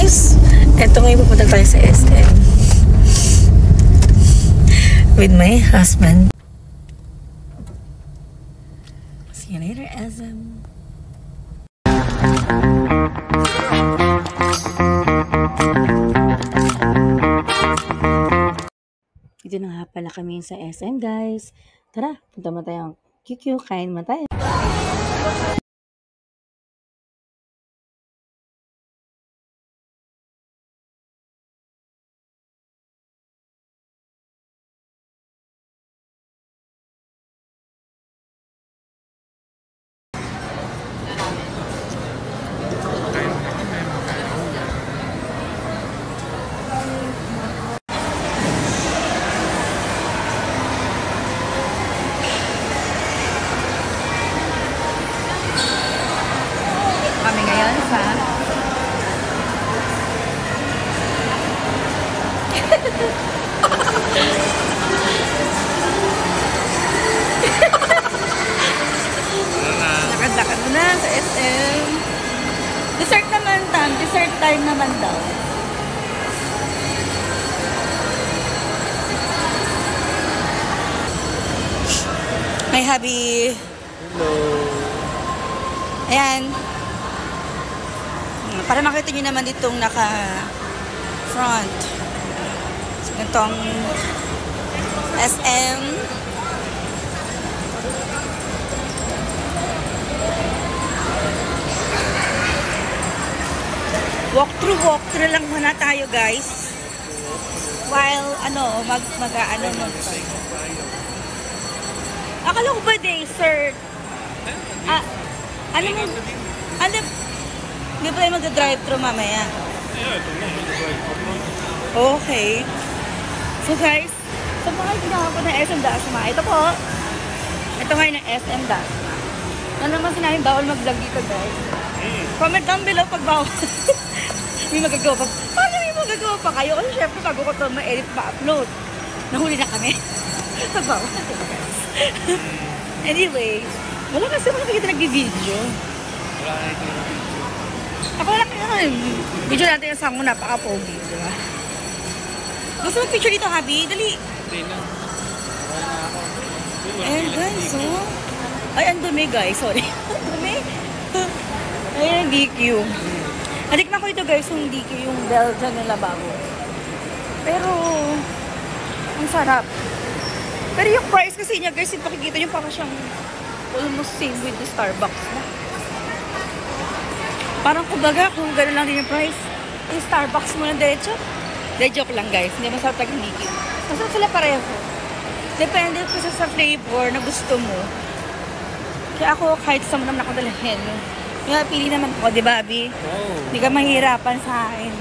guys, eto ngayon pupunta tayo sa SM with my husband. See you later, SM. Dito na nga pala kami sa SM, guys. Tara, punta mo tayong QQ, kain mo tayo. Kami ngayon sa lakad-lakad mo na sa SM. Dessert naman, Tam. Dessert time naman daw. Hi, hubby. Hello. Ayan. Para makita nyo naman ditong naka-front. So, itong SM. Walk-through lang muna tayo, guys. While, akala ko ba dessert? Hindi ba tayo mag-drive-thru mamaya? Okay. So guys, sa mga ginawa ko ng SM Dasma, ito po. Ito ngayon ng SM Dasma. Ano naman sinabing bawal mag-vlog dito, guys? Comment down below pag bawal. May magagawa pa. Paano may magagawa pa kayo? Kasi syempre bago ko ito ma-edit pa-upload. Nahuli na kami. Pag bawal. Anyway, wala kasi makikita nag-video. Wala na ito. Ako lang video natin yung song mo, napaka-pogi, di ba? Gusto mo picture dito, Habi? Dali. Hindi na. Wala na ako. Ayan, guys, oh. Ay, ang dumi, guys. Sorry. Ang dumi. Ayan, ang DQ. Natikman ko ito, guys, yung DQ, yung Belgian na lababo. Pero, ang sarap. Pero yung price kasi niya, guys, yung pakikita nyo parang siyang almost same with the Starbucks na. Parang kumbaga, kung gano'n lang din yung price, yung Starbucks mo ng derecho. De joke lang, guys. Hindi masarap tag-niki. Masarap sila pareho. Depende kasi sa flavor na gusto mo. Kaya ako, kahit sa naman ako dalahin. Yung pili naman ko, di ba, Abi? Hindi ka mahirapan sa akin.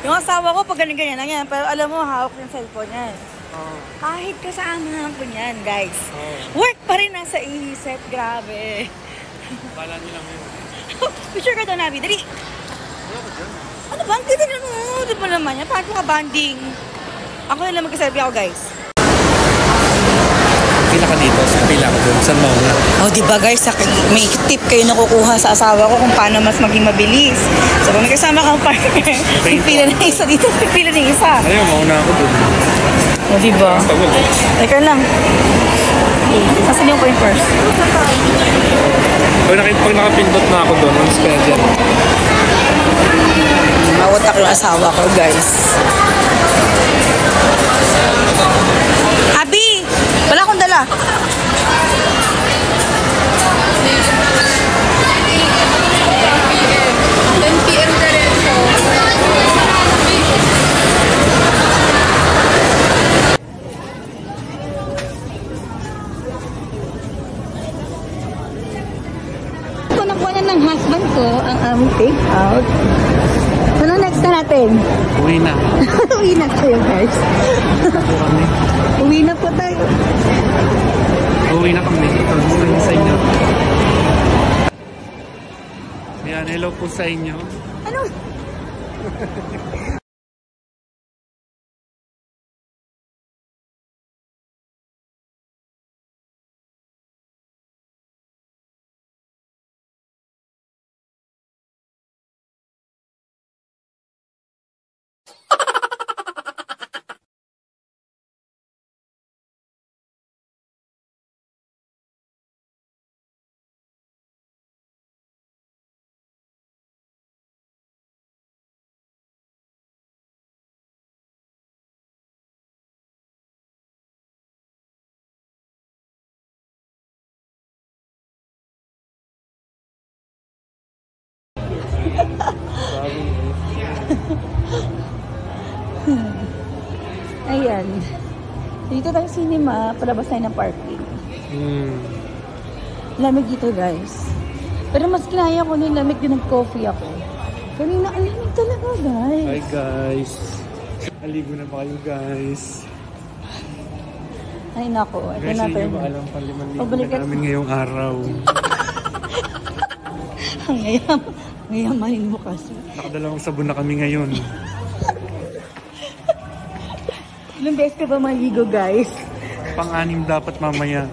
Yung asawa ko, pag ganyan-ganyan lang yan. Pero alam mo, hawak yung cellphone yan. Kahit kasama ko niyan, guys. Work pa rin nasa isip. Grabe. Bala nyo lang yun. Picture ka doon, Abi. Dali. Wala ko dyan. Ano ba? Ang ganda na mo. Di ba naman yan? Paano ka banding? Ako lang mag-selfie ako, guys. Pila ka dito. Pila ka doon. Saan mauna? Oh, di ba, guys? May tip kayo nakukuha sa asawa ko kung paano mas maging mabilis. So, kung may kasama kang partner, pipila na isa dito, pipila na isa. Ayaw, mauna ako doon. O, di ba? Teka lang. Asan yung coin first? Pag nakapindot na ako doon, mas kaya dyan. Mawatak yung asawa ko, guys. Abi! Wala akong dala. Ng husband ko ang take out. Ano next na natin? Uwi na. Uwi na tayo, guys. Uwi na po tayo. Uwi na kami. Gusto niyo sa inyo. Yan, hello po sa inyo. Ano? Ayan. Dito tayo cinema, palabas tayo ng parking. Lamig dito guys. Pero mas kinaya ko ng lamig din nag-coffee ako. Kanina, ang lamig talaga guys. Hi guys. Aligo na ba kayo guys? Ay nako, ito Guys, na hindi nyo ba alam pa 5,000 Pabalik na namin ngayong araw. Ngayamanin mo kasi. Nakadalawang sabon na kami ngayon. Ilang beses ka ba maligo guys? Pang-anim dapat mamaya.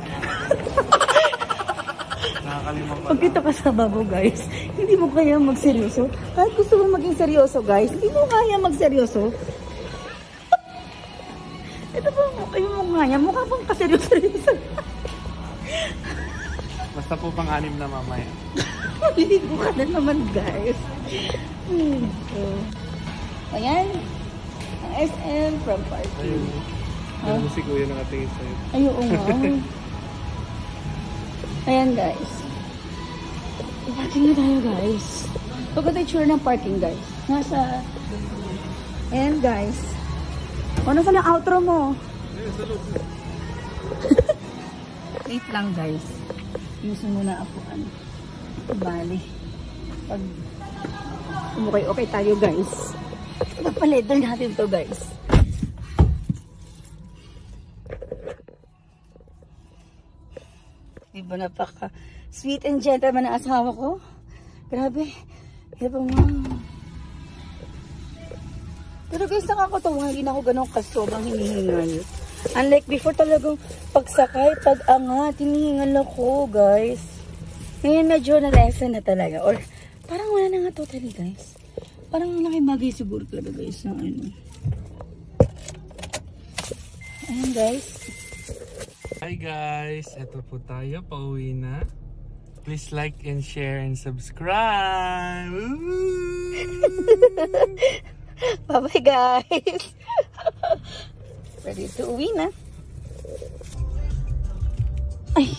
Nakakalimang pa. Pag kita ka sa babo guys, hindi mo kaya magseryoso. Kahit gusto mo maging seryoso guys, hindi mo kaya magseryoso. Ito ba yung mukha niya? Mukha bang kaseryoso-seryoso? Basta po pang-anim na mamaya. Maligo ka na naman guys. So, ayan. Ang SM from party. Ayun. Ano si Kuya nakatingin sa'yo? Ay, oo nga. Ayan guys. Parking na tayo guys. Pagkat yung tsura ng parking guys. Nasa... Ayan guys. Ano sa na outro mo? Wait lang guys. Yusin muna ako. Bali. Pag... Okay tayo guys. Napaleder natin to guys. Diba napaka sweet and gentleman ang asawa ko? Grabe. Diba ma'am? Pero guys, nakakatawa. Hindi na ako ganun kasobang hinihingal. Unlike before talagang pagsakay, pag-angat, hinihingal ako guys. Ngayon medyo na-lesson na talaga. Or parang wala na nga totally guys. Parang nakibagay siguro talaga guys ng ano. Ayan guys. Hi guys, eto po tayo, pauwi na. Please like and share and subscribe. Bye-bye guys. Ready to uwi na. Ay,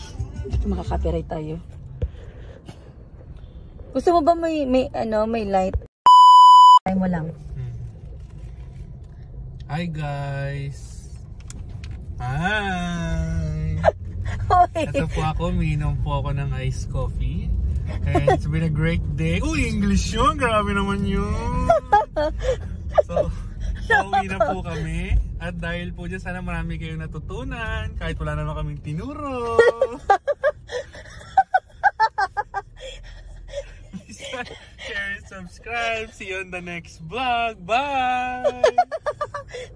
hindi makaka-copyright tayo. Gusto mo ba may light? Try mo lang. Hi guys. Hi. Ito po ako, minom po ako ng iced coffee. And it's been a great day. Uy, English yun. Grabe naman yun. So, pauwi na po kami. At dahil po dyan, sana marami kayong natutunan. Kahit wala naman kaming tinuro. Please share and subscribe. See you on the next vlog. Bye!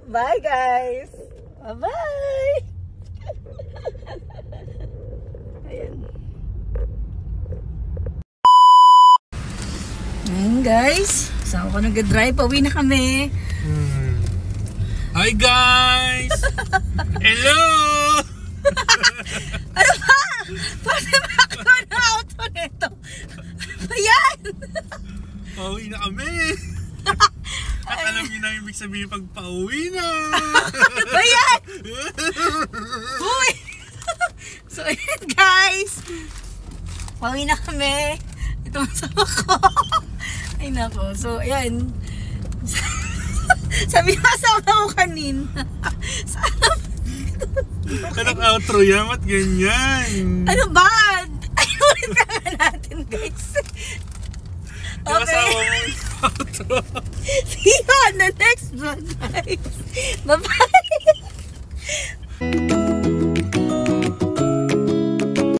Bye guys! Bye-bye! Ayan. Ayan guys. Saan ko nag-drive? Pauwi na kami. Hi guys! Hello! Ano ba? Pwede ba ako na auto nito? Ano ba yan? Pauwi na kami! At alam niyo na yung ibig sabihin pag pauwi na! Ano ba yan? Uy! So ayan guys. Pauwi na kami. Ito ang sama ko. Ay nako. So ayan. Sabi nga sama ko kanina. Anong outro yan? Ba't ganyan? Ano ba? Ayunin ka nga natin guys. Okay. Kasama mo yung outro. See you on the next vlog guys. Bye bye.